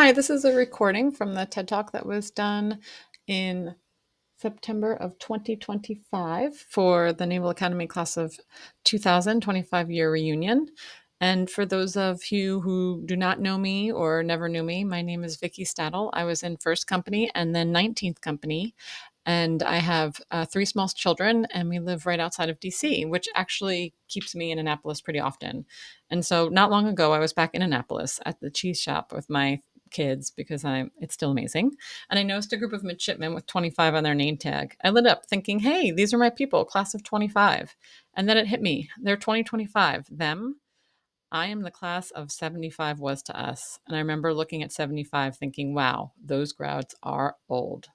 Hi, this is a recording from the TED Talk that was done in September of 2025 for the Naval Academy class of 2000 25-year reunion. And for those of you who do not know me or never knew me, my name is Vicky Stadel. I was in first company and then 19th company. And I have three small children, and we live right outside of DC, which actually keeps me in Annapolis pretty often. And so, not long ago, I was back in Annapolis at the cheese shop with my kids because it's still amazing. And I noticed a group of midshipmen with 25 on their name tag. I lit up thinking, hey, these are my people, class of 25. And then it hit me. They're 2025. Them, I am the class of 75 was to us. And I remember looking at 75 thinking, wow, those grads are old.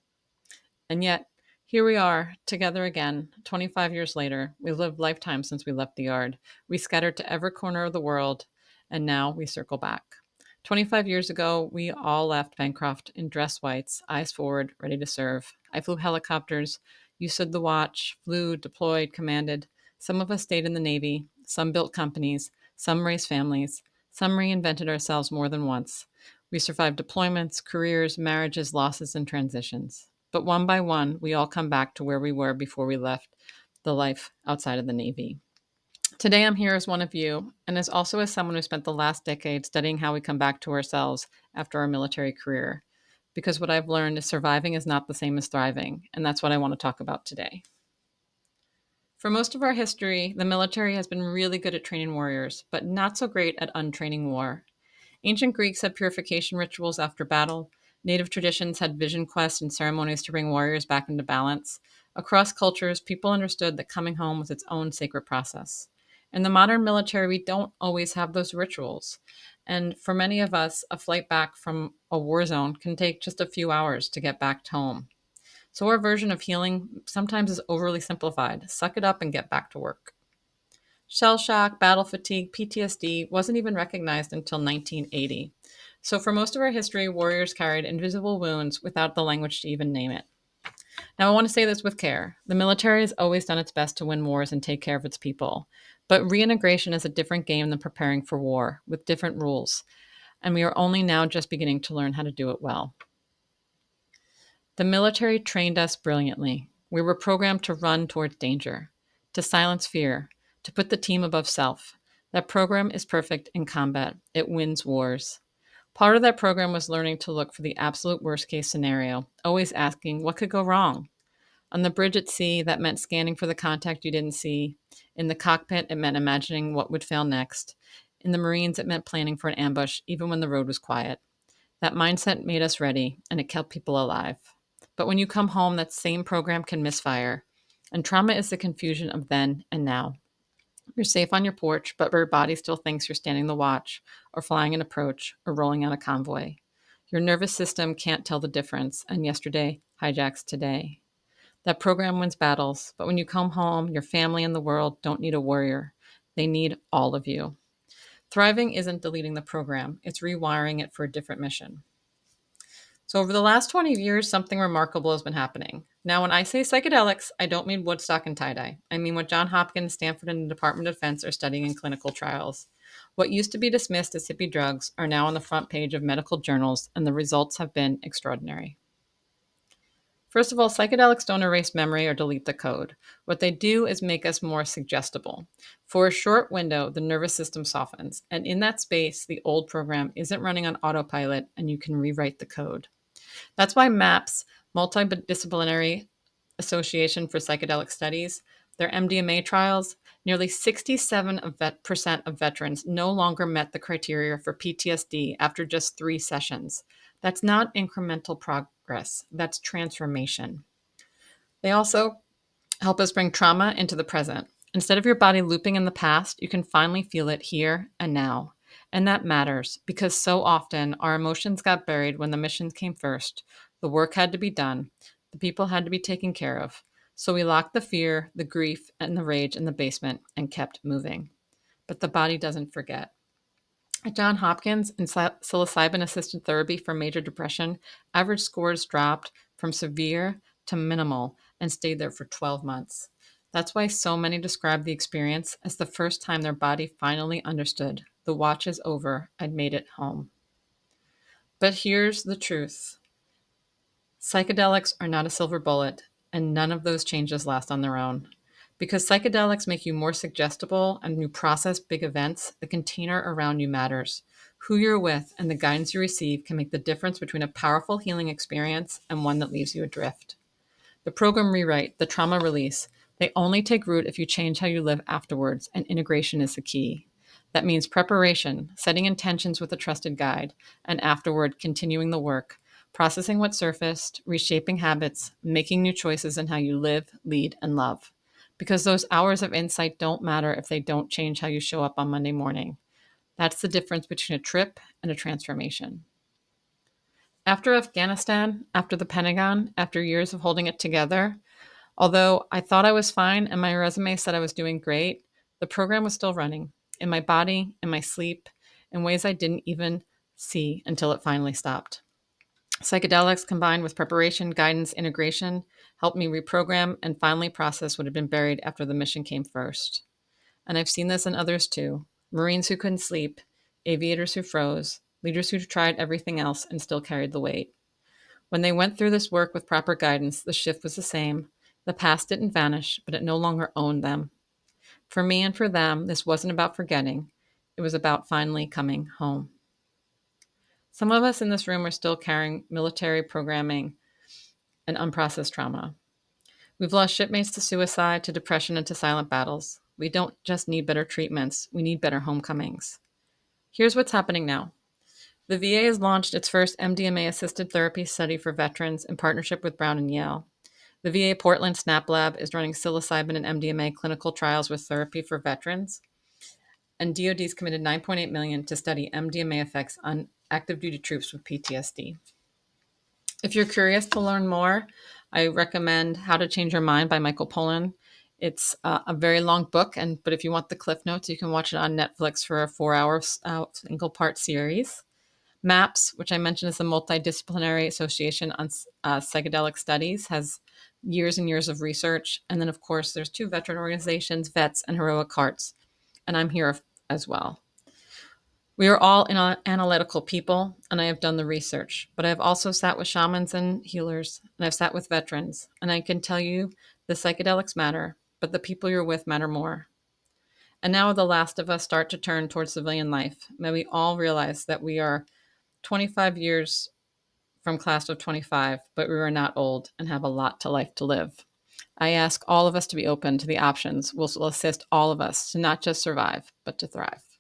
And yet, here we are, together again, 25 years later. We lived lifetimes since we left the yard. We scattered to every corner of the world, and now we circle back. 25 years ago, we all left Bancroft in dress whites, eyes forward, ready to serve. I flew helicopters. You stood the watch, flew, deployed, commanded. Some of us stayed in the Navy. Some built companies. Some raised families. Some reinvented ourselves more than once. We survived deployments, careers, marriages, losses, and transitions. But one by one, we all come back to where we were before we left the life outside of the Navy. Today, I'm here as one of you, and as someone who spent the last decade studying how we come back to ourselves after our military career. Because what I've learned is surviving is not the same as thriving, and that's what I want to talk about today. For most of our history, the military has been really good at training warriors, but not so great at untraining war. Ancient Greeks had purification rituals after battle. Native traditions had vision quests and ceremonies to bring warriors back into balance. Across cultures, people understood that coming home was its own sacred process. In the modern military, we don't always have those rituals. And for many of us, a flight back from a war zone can take just a few hours to get back home. So our version of healing sometimes is overly simplified. Suck it up and get back to work. Shell shock, battle fatigue, PTSD wasn't even recognized until 1980. So, for most of our history, warriors carried invisible wounds without the language to even name it. Now, I want to say this with care. The military has always done its best to win wars and take care of its people. But reintegration is a different game than preparing for war, with different rules. And we are only now just beginning to learn how to do it well. The military trained us brilliantly. We were programmed to run towards danger, to silence fear, to put the team above self. That program is perfect in combat. It wins wars. Part of that program was learning to look for the absolute worst case scenario, always asking what could go wrong. On the bridge at sea, that meant scanning for the contact you didn't see. In the cockpit, it meant imagining what would fail next. In the Marines, it meant planning for an ambush, even when the road was quiet. That mindset made us ready, and it kept people alive. But when you come home, that same program can misfire. And trauma is the confusion of then and now. You're safe on your porch, but your body still thinks you're standing the watch, or flying an approach, or rolling out a convoy. Your nervous system can't tell the difference, and yesterday hijacks today. That program wins battles, but when you come home, your family and the world don't need a warrior. They need all of you. Thriving isn't deleting the program, it's rewiring it for a different mission. So, over the last 20 years, something remarkable has been happening. Now, when I say psychedelics, I don't mean Woodstock and tie-dye. I mean what John Hopkins, Stanford, and the Department of Defense are studying in clinical trials. What used to be dismissed as hippie drugs are now on the front page of medical journals, and the results have been extraordinary. First of all, psychedelics don't erase memory or delete the code. What they do is make us more suggestible. For a short window, the nervous system softens, and in that space, the old program isn't running on autopilot, and you can rewrite the code. That's why MAPS, Multidisciplinary Association for Psychedelic Studies, their MDMA trials, nearly 67% of veterans no longer met the criteria for PTSD after just 3 sessions. That's not incremental progress, that's transformation. They also help us bring trauma into the present. Instead of your body looping in the past, you can finally feel it here and now. And that matters because so often our emotions got buried when the mission came first. The work had to be done, the people had to be taken care of. So we locked the fear, the grief, and the rage in the basement and kept moving. But the body doesn't forget. At Johns Hopkins, in psilocybin assisted therapy for major depression, average scores dropped from severe to minimal and stayed there for 12 months. That's why so many describe the experience as the first time their body finally understood the watch is over, I'd made it home. But here's the truth. Psychedelics are not a silver bullet, and none of those changes last on their own. Because psychedelics make you more suggestible and you process big events, the container around you matters. Who you're with and the guidance you receive can make the difference between a powerful healing experience and one that leaves you adrift. The program rewrite, the trauma release, they only take root if you change how you live afterwards, and integration is the key. That means preparation, setting intentions with a trusted guide, and afterward, continuing the work, processing what surfaced, reshaping habits, making new choices in how you live, lead, and love. Because those hours of insight don't matter if they don't change how you show up on Monday morning. That's the difference between a trip and a transformation. After Afghanistan, after the Pentagon, after years of holding it together, although I thought I was fine and my resume said I was doing great, the program was still running in my body, in my sleep, in ways I didn't even see until it finally stopped. Psychedelics combined with preparation, guidance, integration helped me reprogram and finally process what had been buried after the mission came first. And I've seen this in others too. Marines who couldn't sleep, aviators who froze, leaders who tried everything else and still carried the weight. When they went through this work with proper guidance, the shift was the same. The past didn't vanish, but it no longer owned them. For me and for them, this wasn't about forgetting. It was about finally coming home. Some of us in this room are still carrying military programming and unprocessed trauma. We've lost shipmates to suicide, to depression, and to silent battles. We don't just need better treatments, we need better homecomings. Here's what's happening now. The VA has launched its first MDMA-assisted therapy study for veterans in partnership with Brown and Yale. The VA Portland SNAP Lab is running psilocybin and MDMA clinical trials with therapy for veterans, and DoD's committed $9.8 million to study MDMA effects on active duty troops with PTSD. If you're curious to learn more, I recommend How to Change Your Mind by Michael Pollan. It's a very long book, but if you want the cliff notes, you can watch it on Netflix for a 4-hour single-part series. MAPS, which I mentioned is the Multidisciplinary Association on Psychedelic Studies, has years and years of research. And then, of course, there's 2 veteran organizations, VETS and Heroic Hearts, and I'm here as well. We are all analytical people, and I have done the research, but I have also sat with shamans and healers, and I've sat with veterans, and I can tell you the psychedelics matter, but the people you're with matter more. And now the last of us start to turn towards civilian life. May we all realize that we are 25 years from class of 25, but we are not old and have a lot to life to live. I ask all of us to be open to the options. Will assist all of us to not just survive, but to thrive.